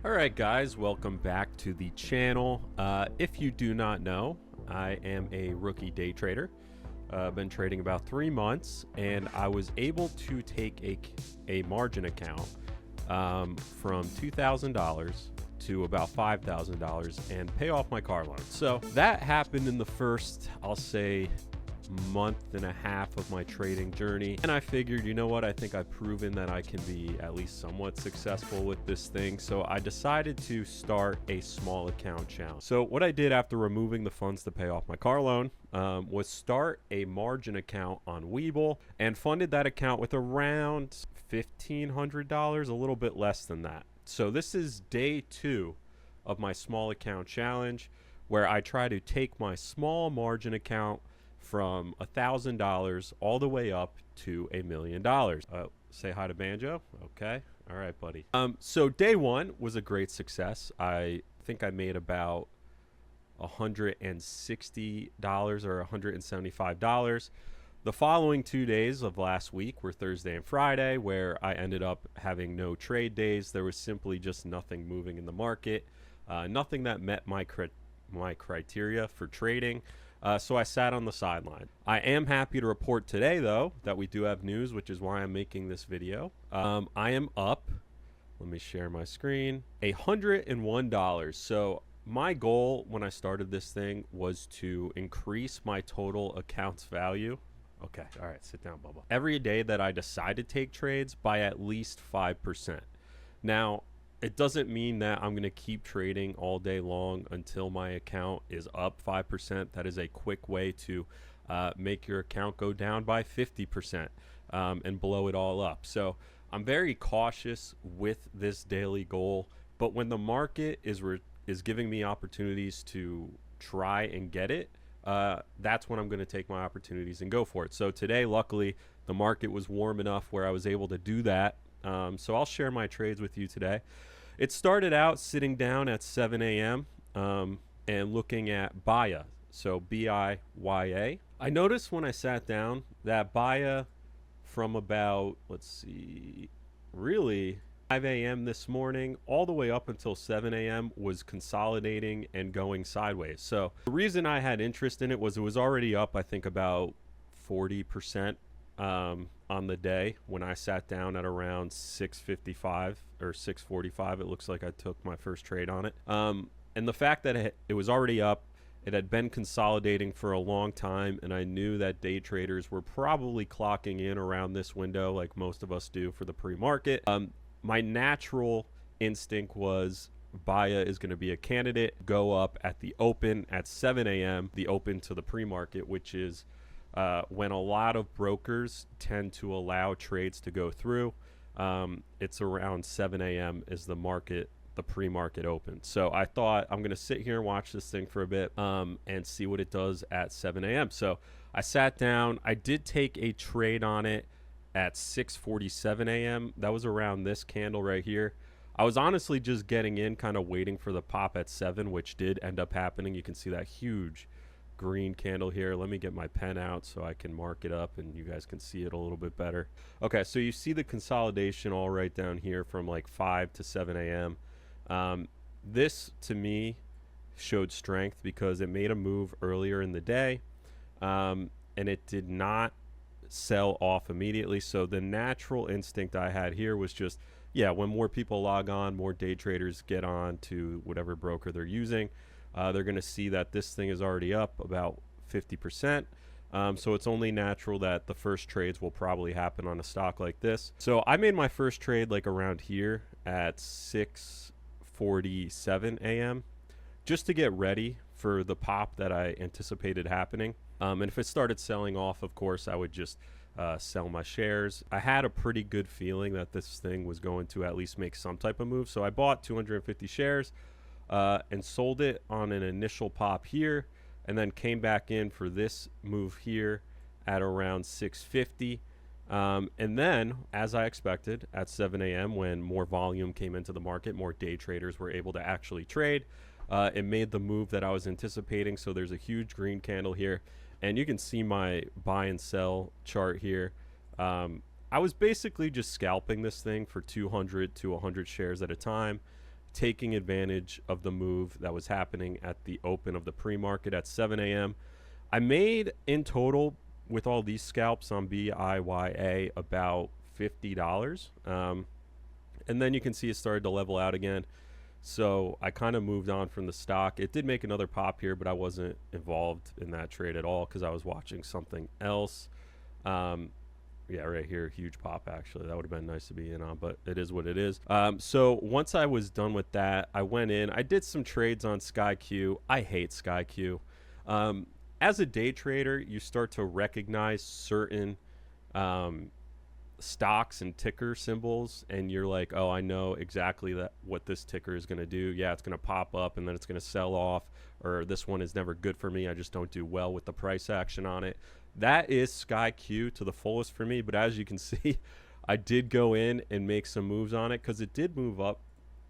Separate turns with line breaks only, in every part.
Alright guys, welcome back to the channel. If you do not know, I am a rookie day trader. I've been trading about 3 months, and I was able to take a margin account from $2,000 to about $5,000 and pay off my car loan. So that happened in the first, I'll say, month and a half of my trading journey, and I figured, you know what, I think I've proven that I can be at least somewhat successful with this thing. So I decided to start a small account challenge. So what I did after removing the funds to pay off my car loan was start a margin account on Webull and funded that account with around $1,500, a little bit less than that. So this is day 2 of my small account challenge, where I try to take my small margin account from $1,000 all the way up to $1 million. Say hi to Banjo. Okay. All right, buddy. So day 1 was a great success. I think I made about $160 or $175. The following 2 days of last week were Thursday and Friday, where I ended up having no trade days. There was simply just nothing moving in the market, nothing that met my criteria for trading. So I sat on the sideline. I am happy to report today, though, that we do have news, which is why I'm making this video. I am up, let me share my screen, $101. So my goal when I started this thing was to increase my total account's value. Okay, all right, sit down, Bubba. Every day that I decide to take trades by at least 5%. Now, it doesn't mean that I'm going to keep trading all day long until my account is up 5%. That is a quick way to make your account go down by 50% and blow it all up. So I'm very cautious with this daily goal, but when the market is giving me opportunities to try and get it, that's when I'm going to take my opportunities and go for it. So today, luckily, the market was warm enough where I was able to do that. So I'll share my trades with you today. It started out sitting down at 7 a.m. And looking at BIYA, so B-I-Y-A. I noticed when I sat down that BIYA from about, let's see, really 5 a.m. this morning all the way up until 7 a.m. was consolidating and going sideways. So the reason I had interest in it was already up, I think, about 40%. On the day when I sat down at around 6:55 or 6:45, it looks like I took my first trade on it. And the fact that it was already up, it had been consolidating for a long time, and I knew that day traders were probably clocking in around this window like most of us do for the pre-market. My natural instinct was BIYA is going to be a candidate, go up at the open at 7 a.m., the open to the pre-market, which is when a lot of brokers tend to allow trades to go through. It's around 7 a.m. is the pre-market open. So I thought I'm going to sit here and watch this thing for a bit and see what it does at 7 a.m. So I sat down. I did take a trade on it at 6:47 a.m. That was around this candle right here. I was honestly just getting in, kind of waiting for the pop at 7, which did end up happening. You can see that huge green candle here. Let me get my pen out so I can mark it up and you guys can see it a little bit better. Okay, so you see the consolidation all right down here from like 5 to 7 a.m. This to me showed strength because it made a move earlier in the day, and it did not sell off immediately. So the natural instinct I had here was just, yeah, when more people log on, more day traders get on to whatever broker they're using, they're going to see that this thing is already up about 50%. So it's only natural that the first trades will probably happen on a stock like this. So I made my first trade like around here at 6:47 a.m. just to get ready for the pop that I anticipated happening. And if it started selling off, of course, I would just sell my shares. I had a pretty good feeling that this thing was going to at least make some type of move. So I bought 250 shares. And sold it on an initial pop here, and then came back in for this move here at around 650. And then, as I expected, at 7 a.m. when more volume came into the market, more day traders were able to actually trade. It made the move that I was anticipating. So there's a huge green candle here, and you can see my buy and sell chart here. I was basically just scalping this thing for 200 to 100 shares at a time, taking advantage of the move that was happening at the open of the pre-market at 7 a.m. I made in total with all these scalps on BIYA about $50. And then you can see it started to level out again. So I kind of moved on from the stock. It did make another pop here, but I wasn't involved in that trade at all because I was watching something else. Yeah, right here, huge pop actually. That would have been nice to be in on, but it is what it is. So once I was done with that, I went in. I did some trades on SkyQ. I hate SkyQ. As a day trader, you start to recognize certain stocks and ticker symbols, and you're like, oh, I know exactly what this ticker is going to do. Yeah, it's going to pop up and then it's going to sell off, or this one is never good for me. I just don't do well with the price action on it. That is SkyQ to the fullest for me, but as you can see, I did go in and make some moves on it because it did move up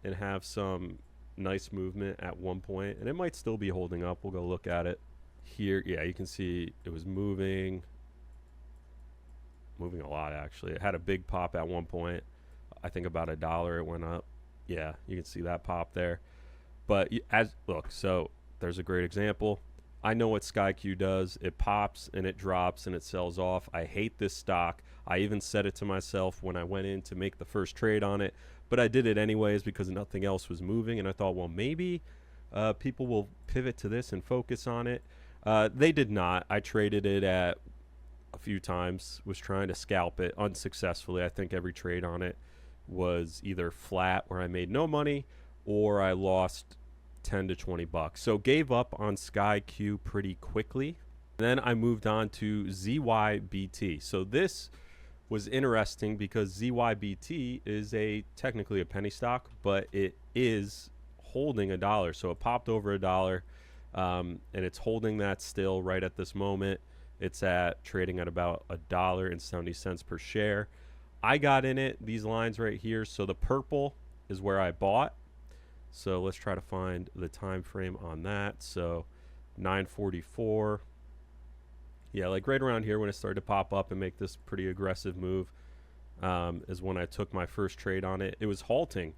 and have some nice movement at one point, and it might still be holding up. We'll go look at it here. Yeah, you can see it was moving a lot actually. It had a big pop at one point. I think about $1 it went up. Yeah, you can see that pop there. But look, so there's a great example. I know what SkyQ does. It pops and it drops and it sells off. I hate this stock. I even said it to myself when I went in to make the first trade on it, but I did it anyways because nothing else was moving, and I thought, well, maybe people will pivot to this and focus on it. They did not. I traded it at a few times, was trying to scalp it unsuccessfully. I think every trade on it was either flat where I made no money or I lost 10 to 20 bucks. So gave up on SkyQ pretty quickly. Then I moved on to ZYBT. So this was interesting because ZYBT is technically a penny stock, but it is holding $1. So it popped over $1, and it's holding that still right at this moment. It's trading at about $1.70 per share. I got in it, these lines right here. So the purple is where I bought. So let's try to find the time frame on that. So 9:44. Yeah, like right around here when it started to pop up and make this pretty aggressive move is when I took my first trade on it. It was halting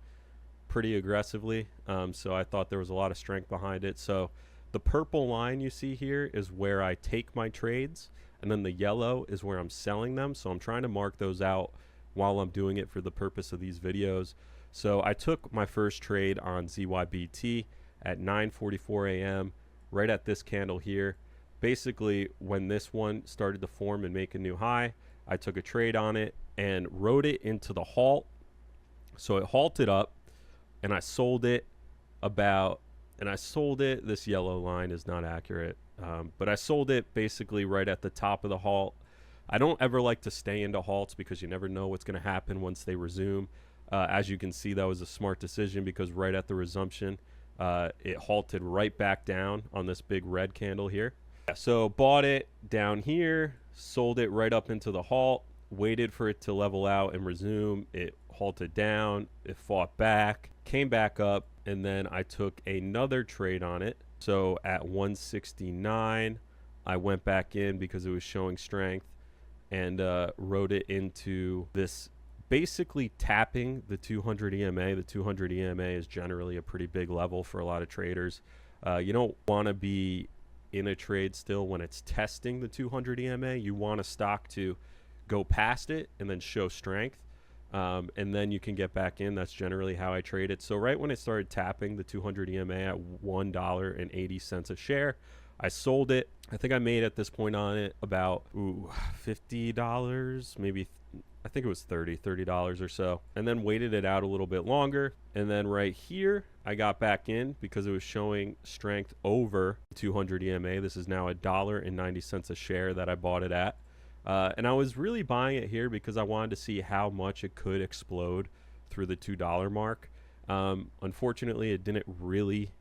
pretty aggressively. So I thought there was a lot of strength behind it. So the purple line you see here is where I take my trades, and then the yellow is where I'm selling them. So I'm trying to mark those out while I'm doing it for the purpose of these videos. So I took my first trade on ZYBT at 9:44 a.m. right at this candle here. Basically, when this one started to form and make a new high, I took a trade on it and rode it into the halt. So it halted up, and I sold it this yellow line is not accurate, but I sold it basically right at the top of the halt. I don't ever like to stay into halts because you never know what's going to happen once they resume. As you can see, that was a smart decision because right at the resumption, it halted right back down on this big red candle here. So bought it down here, sold it right up into the halt, waited for it to level out and resume. It halted down, it fought back, came back up, and then I took another trade on it. So at 169, I went back in because it was showing strength and rode it into this, basically tapping the 200 EMA. The 200 EMA is generally a pretty big level for a lot of traders. You don't want to be in a trade still when it's testing the 200 EMA. You want a stock to go past it and then show strength, and then you can get back in. That's generally how I trade it. So right when it started tapping the 200 EMA at $1.80 a share, I sold it. I think I made at this point on it about $50, maybe I think it was $30 or so, and then waited it out a little bit longer. And then right here, I got back in because it was showing strength over 200 EMA. This is now $1.90 a share that I bought it at. And I was really buying it here because I wanted to see how much it could explode through the $2 mark. Unfortunately, it didn't really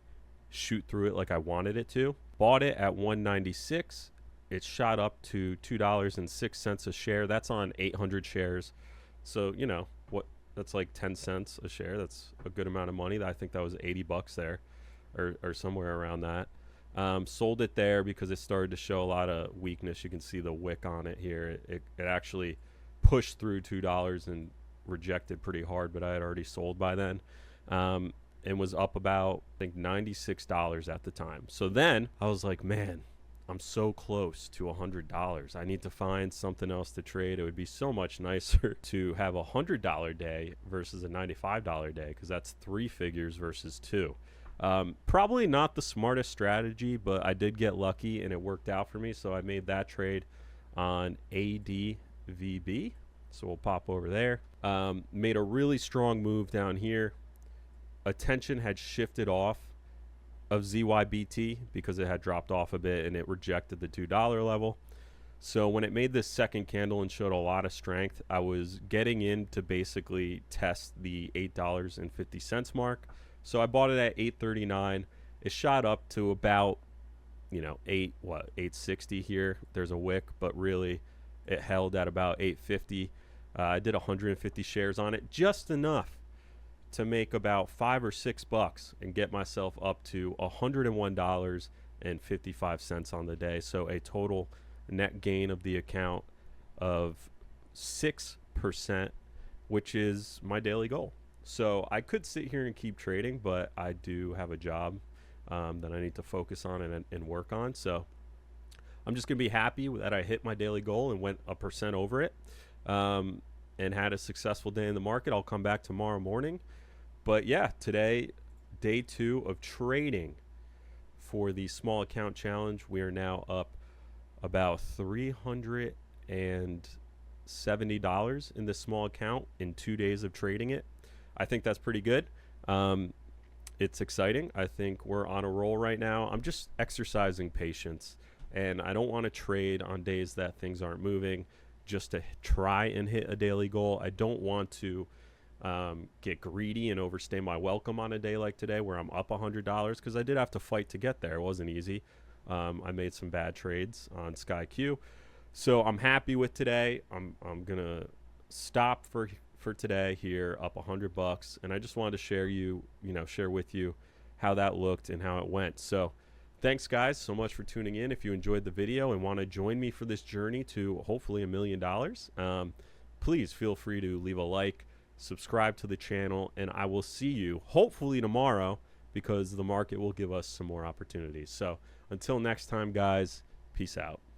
shoot through it like I wanted it to. Bought it at $1.96. It shot up to $2.06 a share. That's on 800 shares. So, you know, that's like 10 cents a share. That's a good amount of money. I think that was 80 bucks there or somewhere around that. Sold it there because it started to show a lot of weakness. You can see the wick on it here. It actually pushed through $2 and rejected pretty hard, but I had already sold by then. and was up about, I think, $96 at the time. So then I was like, man, I'm so close to $100. I need to find something else to trade. It would be so much nicer to have a $100 day versus a $95 day, because that's 3 figures versus 2. Probably not the smartest strategy, but I did get lucky and it worked out for me. So I made that trade on ADVB. So we'll pop over there. Made a really strong move down here. Attention had shifted off of ZYBT because it had dropped off a bit and it rejected the $2 level. So when it made this second candle and showed a lot of strength, I was getting in to basically test the $8.50 mark. So I bought it at $8.39. It shot up to about, you know, $8.60 here. There's a wick, but really it held at about $8.50. I did 150 shares on it, just enough to make about $5 or $6 and get myself up to $101.55 on the day. So a total net gain of the account of 6%, which is my daily goal. So I could sit here and keep trading, but I do have a job that I need to focus on and work on. So I'm just going to be happy that I hit my daily goal and went 1% over it, and had a successful day in the market. I'll come back tomorrow morning. But yeah, today, day 2 of trading for the small account challenge. We are now up about $370 in this small account in 2 days of trading it. I think that's pretty good. It's exciting. I think we're on a roll right now. I'm just exercising patience, and I don't want to trade on days that things aren't moving just to try and hit a daily goal. I don't want to get greedy and overstay my welcome on a day like today where I'm up $100, because I did have to fight to get there. It wasn't easy. I made some bad trades on SkyQ. So I'm happy with today. I'm gonna stop for today here, up $100, and I just wanted to share with you how that looked and how it went. So thanks guys so much for tuning in. If you enjoyed the video and want to join me for this journey to hopefully $1 million, please feel free to leave a like, subscribe to the channel, and I will see you hopefully tomorrow, because the market will give us some more opportunities. So until next time guys, peace out.